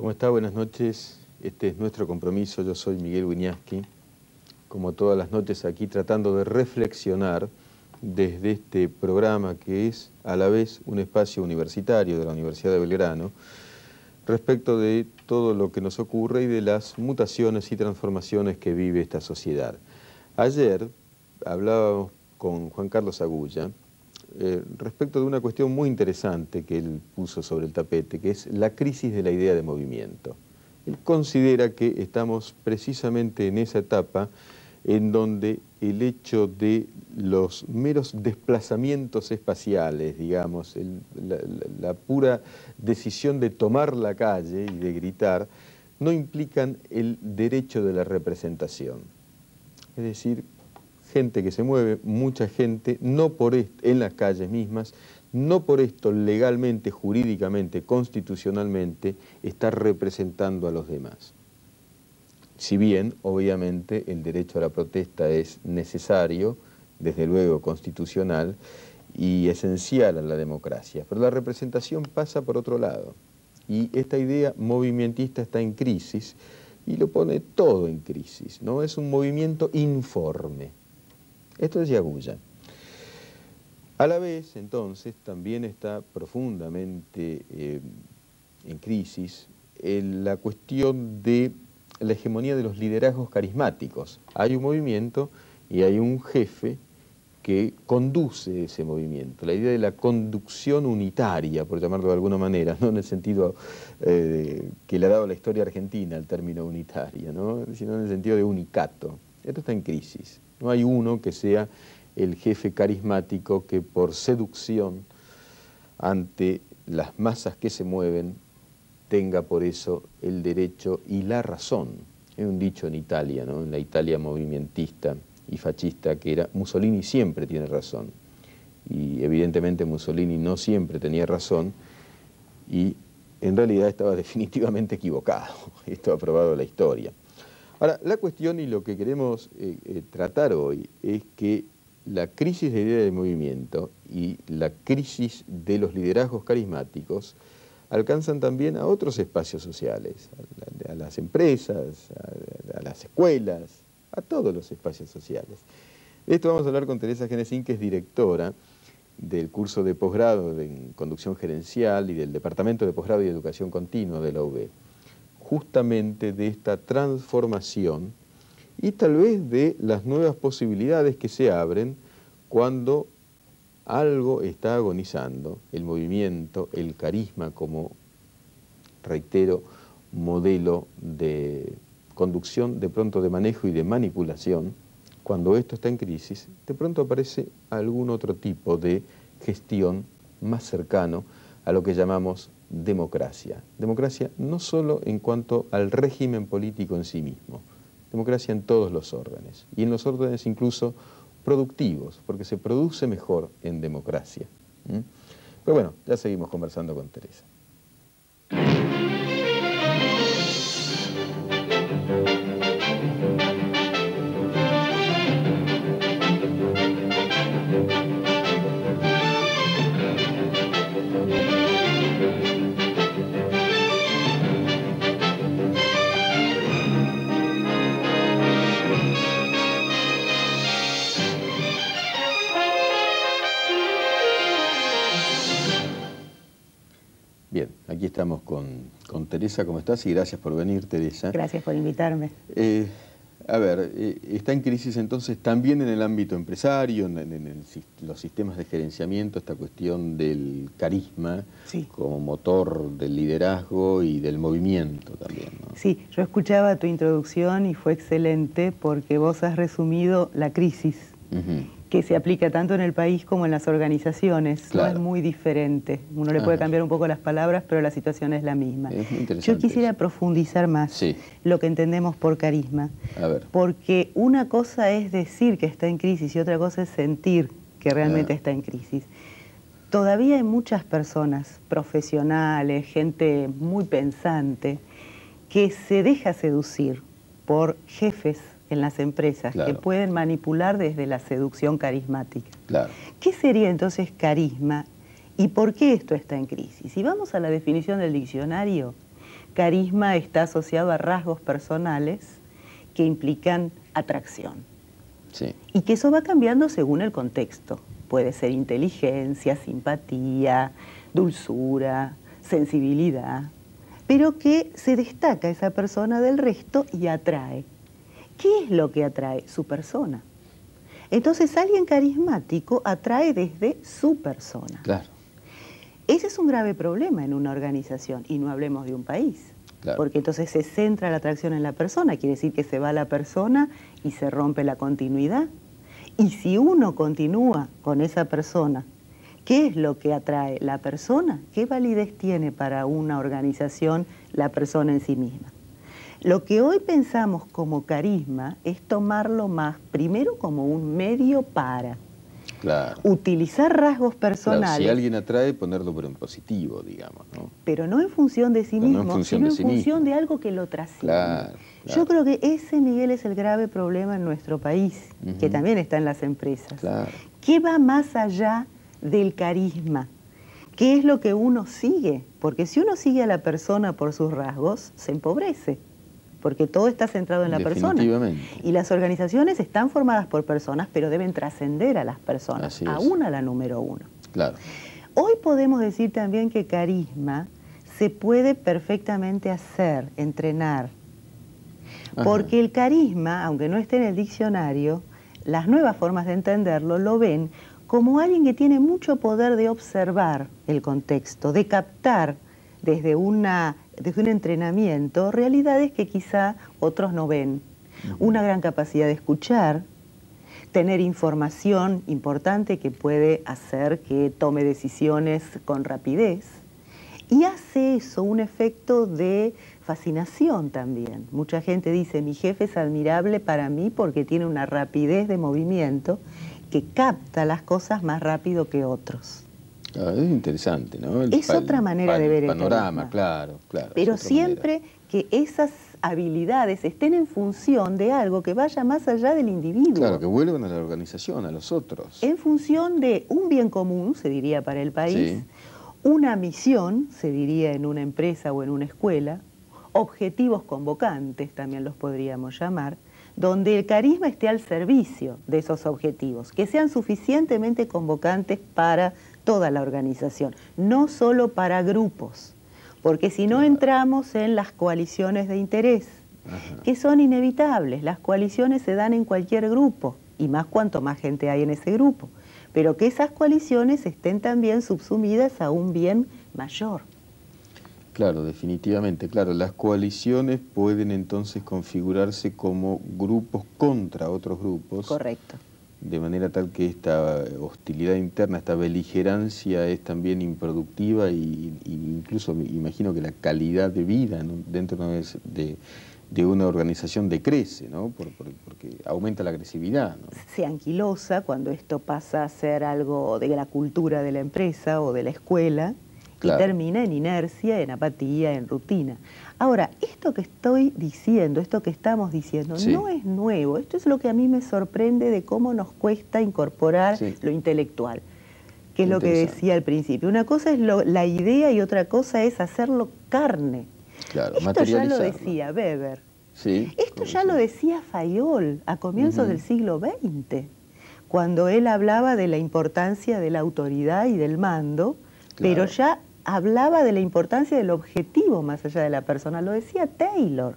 ¿Cómo está? Buenas noches. Este es nuestro compromiso. Yo soy Miguel Wiñaski. Como todas las noches aquí tratando de reflexionar desde este programa que es a la vez un espacio universitario de la Universidad de Belgrano respecto de todo lo que nos ocurre y de las mutaciones y transformaciones que vive esta sociedad. Ayer hablábamos con Juan Carlos Agulla respecto de una cuestión muy interesante que él puso sobre el tapete, que es la crisis de la idea de movimiento. Él considera que estamos precisamente en esa etapa en donde el hecho de los meros desplazamientos espaciales, digamos, la pura decisión de tomar la calle y de gritar, no implican el derecho de la representación. Es decir, gente que se mueve, mucha gente, no por en las calles mismas, no por esto legalmente, jurídicamente, constitucionalmente, está representando a los demás. Si bien, obviamente, el derecho a la protesta es necesario, desde luego constitucional, y esencial a la democracia, pero la representación pasa por otro lado. Y esta idea movimentista está en crisis, y lo pone todo en crisis, ¿no? Es un movimiento informe. Esto es Agulla. A la vez, entonces, también está profundamente en crisis la cuestión de la hegemonía de los liderazgos carismáticos. Hay un movimiento y hay un jefe que conduce ese movimiento. La idea de la conducción unitaria, por llamarlo de alguna manera, no en el sentido que le ha dado la historia argentina el término unitaria, ¿no? Sino en el sentido de unicato. Esto está en crisis. No hay uno que sea el jefe carismático que por seducción ante las masas que se mueven tenga por eso el derecho y la razón. Hay un dicho en Italia, ¿no? En la Italia movimentista y fascista, que era Mussolini siempre tiene razón. Y evidentemente Mussolini no siempre tenía razón y en realidad estaba definitivamente equivocado. Esto ha probado la historia. Ahora, la cuestión y lo que queremos tratar hoy es que la crisis de idea de movimiento y la crisis de los liderazgos carismáticos alcanzan también a otros espacios sociales, a las empresas, a las escuelas, a todos los espacios sociales. De esto vamos a hablar con Teresa Genesín, que es directora del curso de posgrado en conducción gerencial y del departamento de posgrado y educación continua de la UB. Justamente de esta transformación y tal vez de las nuevas posibilidades que se abren cuando algo está agonizando, el movimiento, el carisma como, reitero, modelo de conducción, de pronto de manejo y de manipulación. Cuando esto está en crisis, de pronto aparece algún otro tipo de gestión más cercano a lo que llamamos democracia. Democracia no solo en cuanto al régimen político en sí mismo, democracia en todos los órdenes, y en los órdenes incluso productivos, porque se produce mejor en democracia. Pero bueno, ya seguimos conversando con Teresa. Bien, aquí estamos con Teresa. ¿Cómo estás? Y gracias por venir, Teresa. Gracias por invitarme. Está en crisis entonces también en el ámbito empresario, en los sistemas de gerenciamiento, esta cuestión del carisma, sí, como motor del liderazgo y del movimiento también, ¿no? Sí, yo escuchaba tu introducción y fue excelente porque vos has resumido la crisis. Que se aplica tanto en el país como en las organizaciones. Claro. No es muy diferente. Uno le puede cambiar un poco las palabras, pero la situación es la misma. Es muy interesante. Yo quisiera profundizar más lo que entendemos por carisma. A ver. Porque una cosa es decir que está en crisis y otra cosa es sentir que realmente está en crisis. Todavía hay muchas personas, profesionales, gente muy pensante, que se deja seducir por jefes en las empresas, que pueden manipular desde la seducción carismática. ¿Qué sería entonces carisma y por qué esto está en crisis? Si vamos a la definición del diccionario, carisma está asociado a rasgos personales que implican atracción. Sí. Y que eso va cambiando según el contexto. Puede ser inteligencia, simpatía, dulzura, sensibilidad, pero que se destaca esa persona del resto y atrae. ¿Qué es lo que atrae? Su persona. Entonces alguien carismático atrae desde su persona. Claro. Ese es un grave problema en una organización, y no hablemos de un país. Claro. Porque entonces se centra la atracción en la persona, quiere decir que se va la persona y se rompe la continuidad. Y si uno continúa con esa persona, ¿qué es lo que atrae? La persona. ¿Qué validez tiene para una organización la persona en sí misma? Lo que hoy pensamos como carisma es tomarlo más, primero como un medio para utilizar rasgos personales. Claro, si alguien atrae, ponerlo pero en positivo, digamos, ¿no? Pero no en función de sí mismo, sino en función de algo que lo trasciende. Claro. Yo creo que ese, Miguel, es el grave problema en nuestro país, que también está en las empresas. Claro. ¿Qué va más allá del carisma? ¿Qué es lo que uno sigue? Porque si uno sigue a la persona por sus rasgos, se empobrece, porque todo está centrado en la persona. Y las organizaciones están formadas por personas, pero deben trascender a las personas, aún a la número uno. Claro. Hoy podemos decir también que carisma se puede perfectamente hacer, entrenar. Porque el carisma, aunque no esté en el diccionario, las nuevas formas de entenderlo lo ven como alguien que tiene mucho poder de observar el contexto, de captar desde un entrenamiento realidades que quizá otros no ven. Una gran capacidad de escuchar, tener información importante que puede hacer que tome decisiones con rapidez, y hace eso un efecto de fascinación también. Mucha gente dice, mi jefe es admirable para mí porque tiene una rapidez de movimiento que capta las cosas más rápido que otros. Es interesante, ¿no? Es otra manera de ver el panorama, carisma. claro. Pero siempre que esas habilidades estén en función de algo que vaya más allá del individuo. Claro, que vuelvan a la organización, a los otros. En función de un bien común, se diría para el país, una misión, se diría en una empresa o en una escuela, objetivos convocantes, también los podríamos llamar, donde el carisma esté al servicio de esos objetivos, que sean suficientemente convocantes para toda la organización, no solo para grupos, porque si no entramos en las coaliciones de interés, que son inevitables. Las coaliciones se dan en cualquier grupo, y más cuanto más gente hay en ese grupo, pero que esas coaliciones estén también subsumidas a un bien mayor. Claro, definitivamente, claro. Las coaliciones pueden entonces configurarse como grupos contra otros grupos. Correcto. De manera tal que esta hostilidad interna, esta beligerancia es también improductiva y incluso me imagino que la calidad de vida, ¿no?, dentro de una organización decrece, ¿no? Porque aumenta la agresividad, ¿no? Se anquilosa cuando esto pasa a ser algo de la cultura de la empresa o de la escuela, y termina en inercia, en apatía, en rutina. Ahora, esto que estoy diciendo, esto que estamos diciendo, no es nuevo. Esto es lo que a mí me sorprende de cómo nos cuesta incorporar lo intelectual, que es lo que decía al principio. Una cosa es la idea y otra cosa es hacerlo carne. Claro, esto ya lo decía Weber. Esto ya lo decía Fayol a comienzos del siglo XX, cuando él hablaba de la importancia de la autoridad y del mando, pero ya hablaba de la importancia del objetivo más allá de la persona. Lo decía Taylor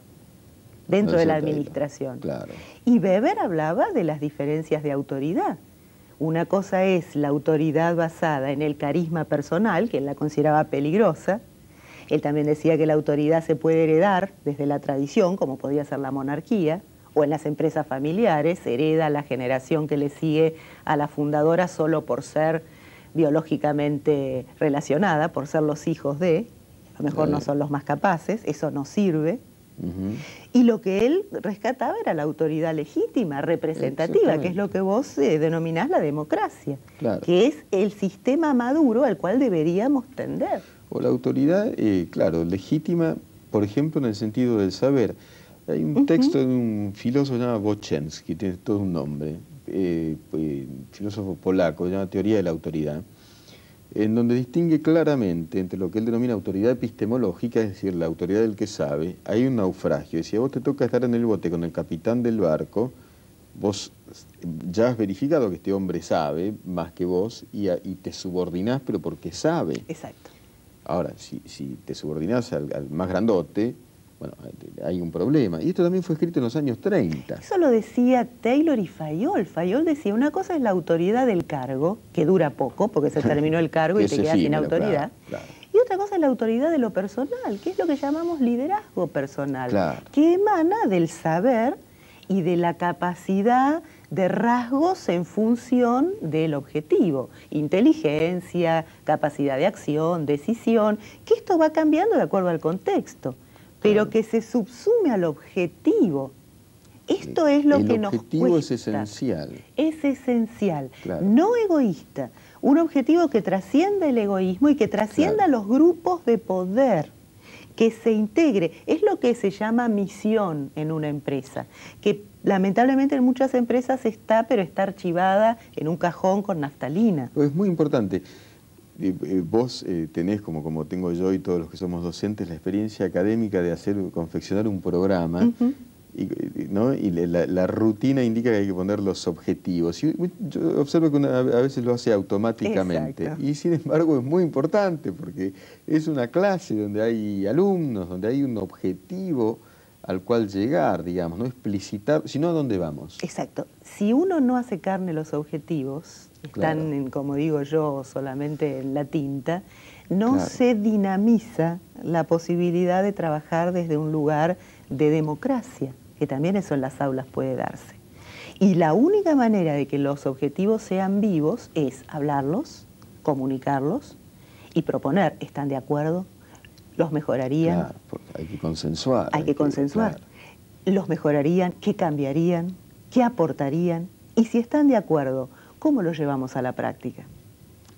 dentro de la administración. Y Weber hablaba de las diferencias de autoridad. Una cosa es la autoridad basada en el carisma personal, que él la consideraba peligrosa. Él también decía que la autoridad se puede heredar desde la tradición, como podía ser la monarquía, o en las empresas familiares, hereda la generación que le sigue a la fundadora solo por ser biológicamente relacionada, por ser los hijos de, a lo mejor no son los más capaces, eso no sirve. Y lo que él rescataba era la autoridad legítima, representativa, que es lo que vos denominás la democracia, que es el sistema maduro al cual deberíamos tender. O la autoridad, claro, legítima, por ejemplo, en el sentido del saber. Hay un texto de un filósofo llamado Boczynski, tiene todo un nombre, filósofo polaco, se llama Teoría de la Autoridad. en donde distingue claramente entre lo que él denomina autoridad epistemológica, es decir, la autoridad del que sabe. Hay un naufragio, y si a vos te toca estar en el bote con el capitán del barco, vos ya has verificado que este hombre sabe más que vos y te subordinás, pero porque sabe. Exacto. Ahora, si te subordinás al más grandote, bueno, hay un problema. Y esto también fue escrito en los años 30. Eso lo decía Taylor y Fayol. Fayol decía, una cosa es la autoridad del cargo, que dura poco, porque se terminó el cargo y te quedas sin autoridad. Claro. Y otra cosa es la autoridad de lo personal, que es lo que llamamos liderazgo personal, Claro. que emana del saber y de la capacidad de rasgos en función del objetivo. Inteligencia, capacidad de acción, decisión, que esto va cambiando de acuerdo al contexto, pero que se subsume al objetivo. Esto es lo que nos cuesta. El objetivo es esencial. Es esencial, claro. No egoísta. Un objetivo que trascienda el egoísmo y que trascienda los grupos de poder, que se integre. Es lo que se llama misión en una empresa, que lamentablemente en muchas empresas está, pero está archivada en un cajón con naftalina. Es muy importante. Vos tenés, como tengo yo y todos los que somos docentes, la experiencia académica de confeccionar un programa, ¿no? Y la rutina indica que hay que poner los objetivos. Y yo observo que a veces lo hace automáticamente. Exacto. Y sin embargo es muy importante porque es una clase donde hay alumnos, donde hay un objetivo al cual llegar, digamos, no explicitar, sino a dónde vamos. Exacto. Si uno no hace carne los objetivos, están, como digo yo, solamente en la tinta, no se dinamiza la posibilidad de trabajar desde un lugar de democracia, que también eso en las aulas puede darse. Y la única manera de que los objetivos sean vivos es hablarlos, comunicarlos y proponer. ¿Están de acuerdo? ¿Los mejorarían? Claro, porque hay que consensuar. Hay que consensuar. ¿Los mejorarían? ¿Qué cambiarían? ¿Qué aportarían? Y si están de acuerdo, ¿cómo lo llevamos a la práctica?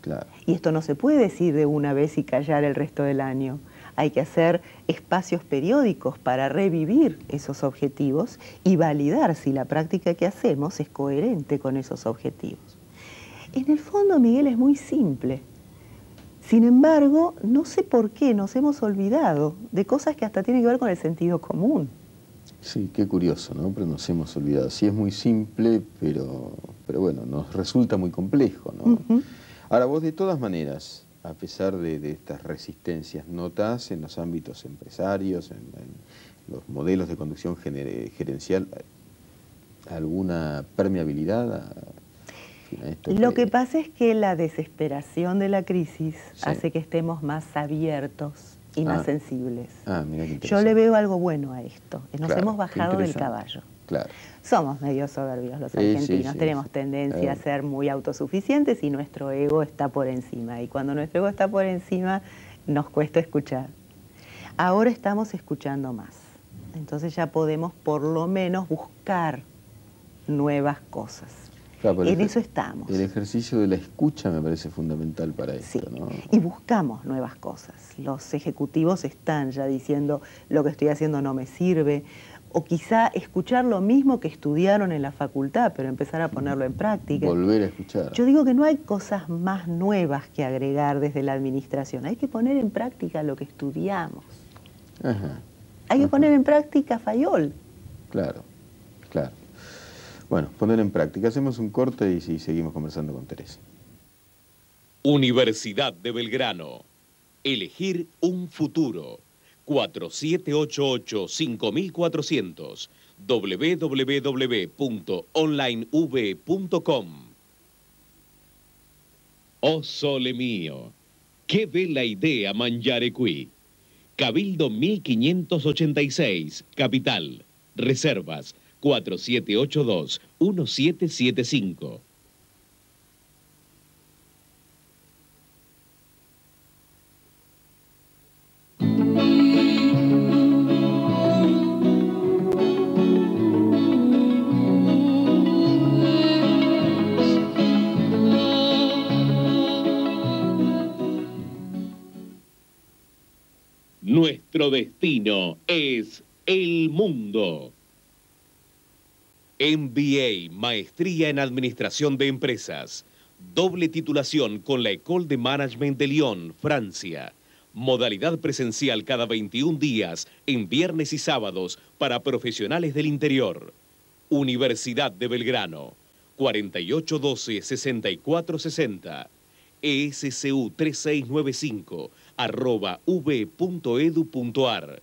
Claro. Y esto no se puede decir de una vez y callar el resto del año. Hay que hacer espacios periódicos para revivir esos objetivos y validar si la práctica que hacemos es coherente con esos objetivos. En el fondo, Miguel, es muy simple. Sin embargo, no sé por qué nos hemos olvidado de cosas que hasta tienen que ver con el sentido común. Sí, qué curioso, ¿no? Pero nos hemos olvidado. Sí, es muy simple, pero bueno, nos resulta muy complejo, ¿no? Ahora, vos de todas maneras, a pesar de estas resistencias, ¿notás en los ámbitos empresarios, en los modelos de conducción gerencial, alguna permeabilidad a esto? Lo que pasa es que la desesperación de la crisis hace que estemos más abiertos y más sensibles. Mira qué interesante. Yo le veo algo bueno a esto. Nos hemos bajado del caballo. Claro. Somos medio soberbios los argentinos, tenemos tendencia a ser muy autosuficientes y nuestro ego está por encima. Y cuando nuestro ego está por encima, nos cuesta escuchar. Ahora estamos escuchando más. Entonces ya podemos por lo menos buscar nuevas cosas. Claro, en eso estamos. El ejercicio de la escucha me parece fundamental para esto, ¿no? Y buscamos nuevas cosas. Los ejecutivos están ya diciendo, lo que estoy haciendo no me sirve, o quizá escuchar lo mismo que estudiaron en la facultad, pero empezar a ponerlo en práctica. Volver a escuchar. Yo digo que no hay cosas más nuevas que agregar desde la administración. Hay que poner en práctica lo que estudiamos. Hay que poner en práctica Fayol. Claro, claro. Bueno, poner en práctica. Hacemos un corte y seguimos conversando con Teresa. Universidad de Belgrano. Elegir un futuro. 4788-5400. www.onlineuv.com. Oh sole mío, qué bella idea mangiare qui. Cabildo 1586, Capital. Reservas 4782-1775. Nuestro destino es el mundo. MBA, Maestría en Administración de Empresas. Doble titulación con la École de Management de Lyon, Francia. Modalidad presencial cada 21 días en viernes y sábados para profesionales del interior. Universidad de Belgrano. 4812-6460. ESCU3695 @v.edu.ar.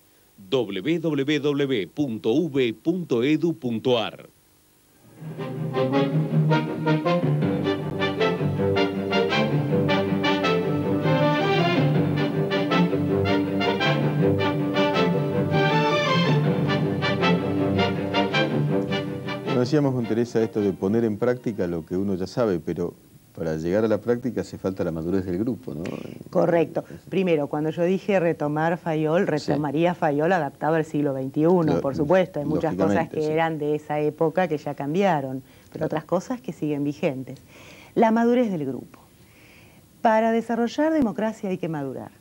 www.v.edu.ar. Decíamos con Teresa esto de poner en práctica lo que uno ya sabe, pero para llegar a la práctica hace falta la madurez del grupo, ¿no? Correcto. Primero, cuando yo dije retomar Fayol, retomaría Fayol adaptado al siglo XXI, por supuesto. Hay muchas cosas que eran de esa época que ya cambiaron, pero otras cosas que siguen vigentes. La madurez del grupo. Para desarrollar democracia hay que madurar.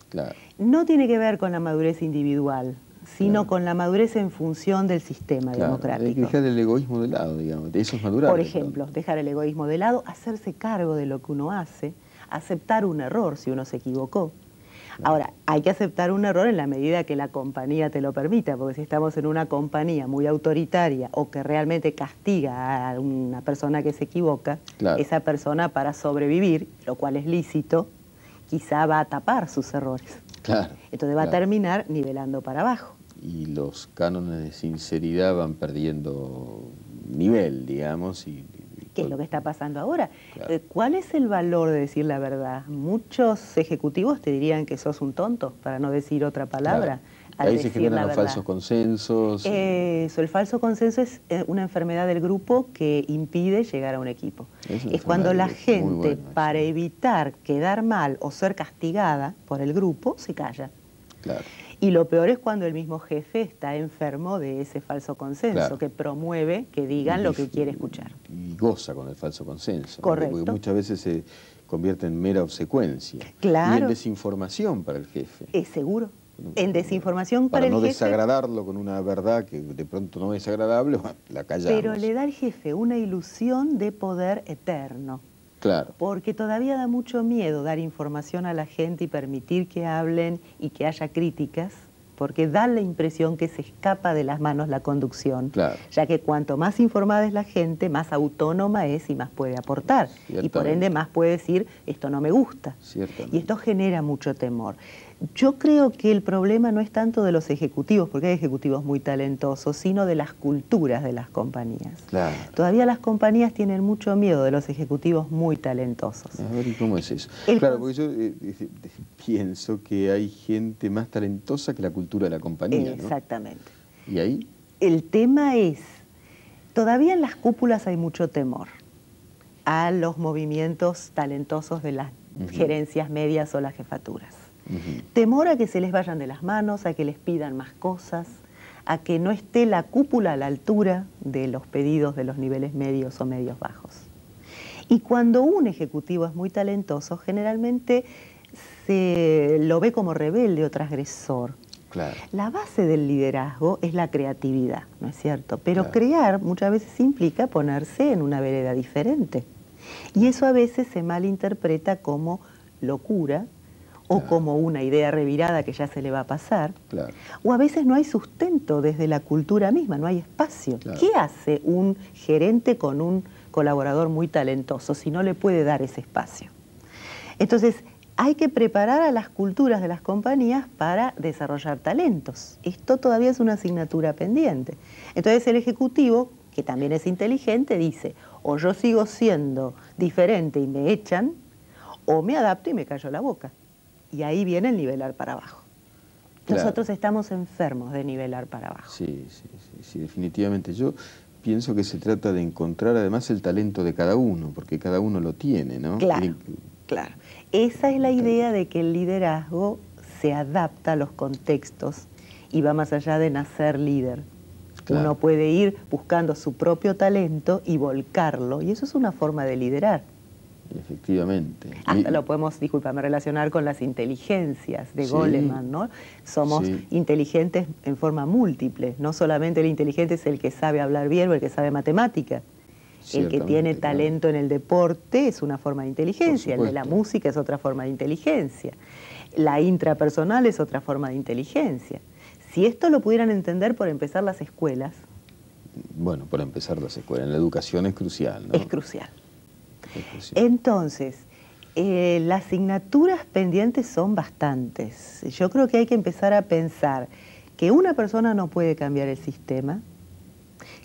Claro. No tiene que ver con la madurez individual, sino con la madurez en función del sistema democrático. Hay que dejar el egoísmo de lado, digamos, de eso es madurar. Por ejemplo, dejar el egoísmo de lado, hacerse cargo de lo que uno hace, aceptar un error si uno se equivocó. Ahora, hay que aceptar un error en la medida que la compañía te lo permita, porque si estamos en una compañía muy autoritaria o que realmente castiga a una persona que se equivoca, esa persona para sobrevivir, lo cual es lícito, quizá va a tapar sus errores. Entonces va a terminar nivelando para abajo. Y los cánones de sinceridad van perdiendo nivel, digamos. ¿Qué es lo que está pasando ahora? ¿Cuál es el valor de decir la verdad? Muchos ejecutivos te dirían que sos un tonto, para no decir otra palabra. Ahí se generan los falsos consensos. Eso, el falso consenso es una enfermedad del grupo que impide llegar a un equipo. Es cuando la gente, para evitar quedar mal o ser castigada por el grupo, se calla. Y lo peor es cuando el mismo jefe está enfermo de ese falso consenso, que promueve que digan lo que quiere escuchar. Y goza con el falso consenso. Correcto. Porque muchas veces se convierte en mera obsecuencia. Y en desinformación para el jefe. Es seguro. En desinformación para el jefe. Para no desagradarlo con una verdad que de pronto no es agradable, la callamos. Pero le da al jefe una ilusión de poder eterno. Porque todavía da mucho miedo dar información a la gente y permitir que hablen y que haya críticas, porque da la impresión que se escapa de las manos la conducción, ya que cuanto más informada es la gente, más autónoma es y más puede aportar. Y por ende más puede decir, esto no me gusta. Y esto genera mucho temor. Yo creo que el problema no es tanto de los ejecutivos, porque hay ejecutivos muy talentosos, sino de las culturas de las compañías. Todavía las compañías tienen mucho miedo de los ejecutivos muy talentosos. A ver, ¿y cómo es eso? Porque yo pienso que hay gente más talentosa que la cultura de la compañía, Exactamente. ¿no? ¿Y ahí? El tema es, todavía en las cúpulas hay mucho temor a los movimientos talentosos de las gerencias medias o las jefaturas. Temor a que se les vayan de las manos, a que les pidan más cosas, a que no esté la cúpula a la altura de los pedidos de los niveles medios o medios bajos. Y cuando un ejecutivo es muy talentoso, generalmente se lo ve como rebelde o transgresor. La base del liderazgo es la creatividad, ¿no es cierto? Pero crear muchas veces implica ponerse en una vereda diferente. Y eso a veces se malinterpreta como locura, o como una idea revirada que ya se le va a pasar, o a veces no hay sustento desde la cultura misma, no hay espacio. ¿Qué hace un gerente con un colaborador muy talentoso si no le puede dar ese espacio? Entonces, hay que preparar a las culturas de las compañías para desarrollar talentos. Esto todavía es una asignatura pendiente. Entonces, el ejecutivo, que también es inteligente, dice, o yo sigo siendo diferente y me echan, o me adapto y me callo la boca. Y ahí viene el nivelar para abajo. Nosotros estamos enfermos de nivelar para abajo. Sí, definitivamente. Yo pienso que se trata de encontrar además el talento de cada uno, porque cada uno lo tiene, ¿no? Claro. Esa es la idea de que el liderazgo se adapta a los contextos y va más allá de nacer líder. Uno puede ir buscando su propio talento y volcarlo, y eso es una forma de liderar. Efectivamente. Hasta lo podemos, discúlpame, relacionar con las inteligencias de Goleman, ¿no? Somos inteligentes en forma múltiple, no solamente el inteligente es el que sabe hablar bien o el que sabe matemática. El que tiene talento en el deporte es una forma de inteligencia, el de la música es otra forma de inteligencia, la intrapersonal es otra forma de inteligencia. Si esto lo pudieran entender, por empezar, las escuelas. Bueno, por empezar las escuelas, la educación es crucial, ¿no? Es crucial. Entonces, las asignaturas pendientes son bastantes. Yo creo que hay que empezar a pensar que una persona no puede cambiar el sistema,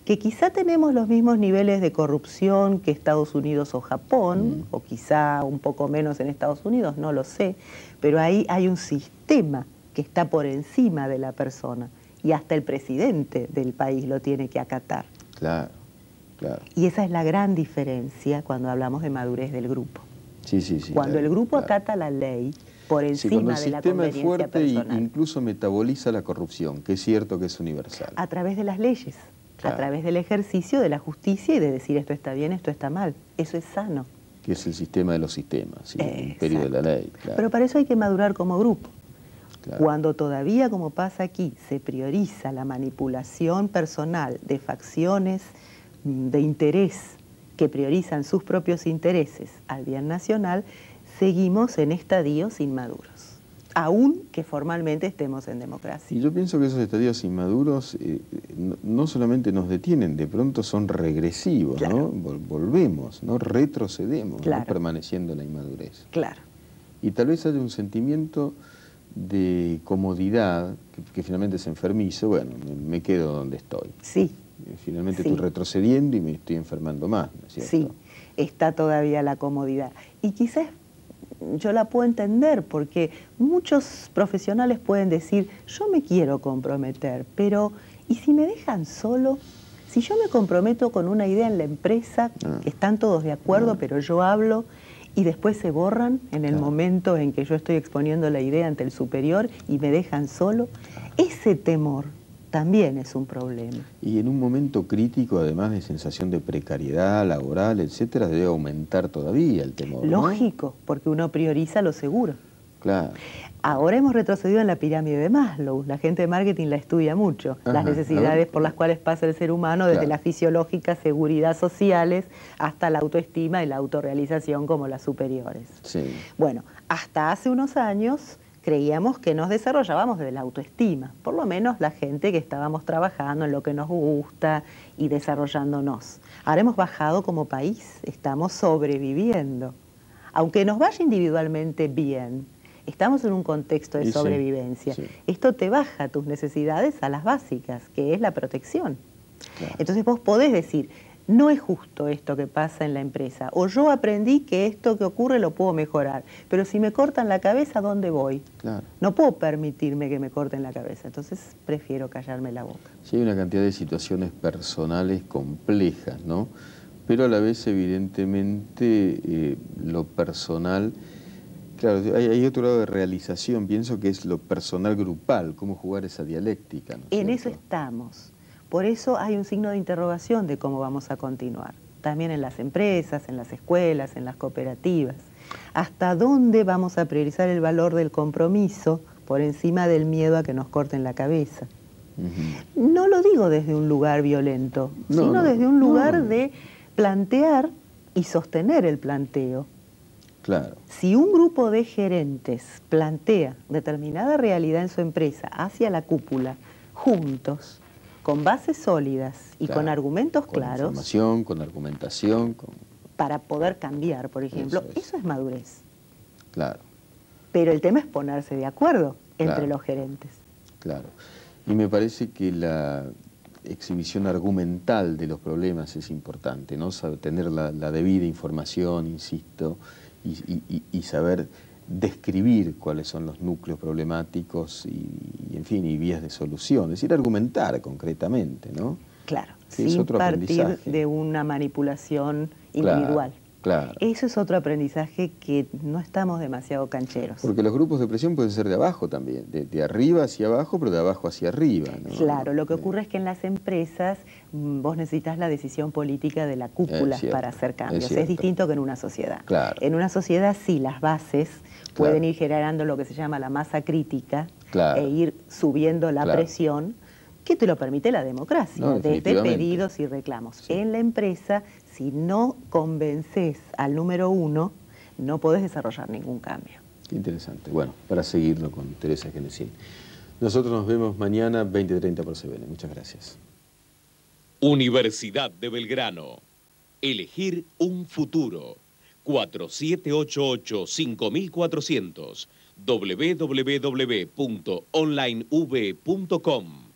que quizá tenemos los mismos niveles de corrupción que Estados Unidos o Japón, o quizá un poco menos en Estados Unidos, no lo sé, pero ahí hay un sistema que está por encima de la persona y hasta el presidente del país lo tiene que acatar. Claro, claro. Y esa es la gran diferencia cuando hablamos de madurez del grupo. Sí, sí, sí. Cuando el grupo acata la ley por encima de la conveniencia personal. Cuando el sistema es fuerte e incluso metaboliza la corrupción, que es cierto que es universal. A través de las leyes, a través del ejercicio de la justicia y de decir esto está bien, esto está mal. Eso es sano. Que es el sistema de los sistemas, ¿sí? El imperio de la ley. Claro. Pero para eso hay que madurar como grupo. Claro. Cuando todavía, como pasa aquí, se prioriza la manipulación personal de facciones de interés que priorizan sus propios intereses al bien nacional, seguimos en estadios inmaduros, aun que formalmente estemos en democracia. Y yo pienso que esos estadios inmaduros no solamente nos detienen, de pronto son regresivos, claro. ¿No? Volvemos, ¿no? Retrocedemos, claro. ¿No? Permaneciendo en la inmadurez. Claro. Y tal vez haya un sentimiento de comodidad, que finalmente es enfermizo, bueno, me quedo donde estoy. Sí. Finalmente estoy retrocediendo y me estoy enfermando más, ¿no es cierto? Sí, está todavía la comodidad. Y quizás yo la puedo entender porque muchos profesionales pueden decir, yo me quiero comprometer, pero ¿y si me dejan solo? Si yo me comprometo con una idea en la empresa, que están todos de acuerdo, pero yo hablo y después se borran en el momento en que yo estoy exponiendo la idea ante el superior y me dejan solo, ese temor también es un problema. Y en un momento crítico, además de sensación de precariedad laboral, etcétera, debe aumentar todavía el temor, ¿no? Lógico, porque uno prioriza lo seguro. Claro. Ahora hemos retrocedido en la pirámide de Maslow. La gente de marketing la estudia mucho. Las necesidades por las cuales pasa el ser humano, desde la fisiológica, seguridad sociales, hasta la autoestima y la autorrealización como las superiores. Sí. Bueno, hasta hace unos años creíamos que nos desarrollábamos desde la autoestima, por lo menos la gente que estábamos trabajando en lo que nos gusta y desarrollándonos. Ahora hemos bajado como país, estamos sobreviviendo. Aunque nos vaya individualmente bien, estamos en un contexto de sobrevivencia. Sí. Esto te baja tus necesidades a las básicas, que es la protección. Claro. Entonces vos podés decir, no es justo esto que pasa en la empresa, o yo aprendí que esto que ocurre lo puedo mejorar, pero si me cortan la cabeza, ¿a dónde voy? Claro. No puedo permitirme que me corten la cabeza, entonces prefiero callarme la boca. Sí, hay una cantidad de situaciones personales complejas, ¿no? Pero a la vez, evidentemente, lo personal, claro, hay otro lado de realización, pienso que es lo personal grupal, cómo jugar esa dialéctica, ¿no? En eso estamos. Por eso hay un signo de interrogación de cómo vamos a continuar. También en las empresas, en las escuelas, en las cooperativas. ¿Hasta dónde vamos a priorizar el valor del compromiso por encima del miedo a que nos corten la cabeza? No lo digo desde un lugar violento, sino desde un lugar de plantear y sostener el planteo. Claro. Si un grupo de gerentes plantea determinada realidad en su empresa hacia la cúpula, juntos, con bases sólidas y con argumentos claros. Con información, con argumentación. Para poder cambiar, por ejemplo, eso es madurez. Claro. Pero el tema es ponerse de acuerdo entre los gerentes. Claro. Y me parece que la exhibición argumental de los problemas es importante, ¿no? Tener la debida información, insisto, y saber describir cuáles son los núcleos problemáticos y en fin, y vías de solución. Es decir, argumentar concretamente, ¿no? Claro, sí, sin partir de una manipulación individual. Claro. Eso es otro aprendizaje que no estamos demasiado cancheros. Porque los grupos de presión pueden ser de abajo también, de arriba hacia abajo, pero de abajo hacia arriba, ¿no? Claro, lo que ocurre es que en las empresas vos necesitas la decisión política de la cúpula para hacer cambios. Es distinto que en una sociedad. Claro. En una sociedad sí, las bases pueden ir generando lo que se llama la masa crítica e ir subiendo la presión, que te lo permite la democracia, No, desde definitivamente. pedidos y reclamos. Sí. En la empresa, si no convences al número uno, no podés desarrollar ningún cambio. Qué interesante. Bueno, para seguirlo con Teresa Genesín. Nosotros nos vemos mañana 20:30 por CBN. Muchas gracias. Universidad de Belgrano. Elegir un futuro. 4788-5400. www.onlinev.com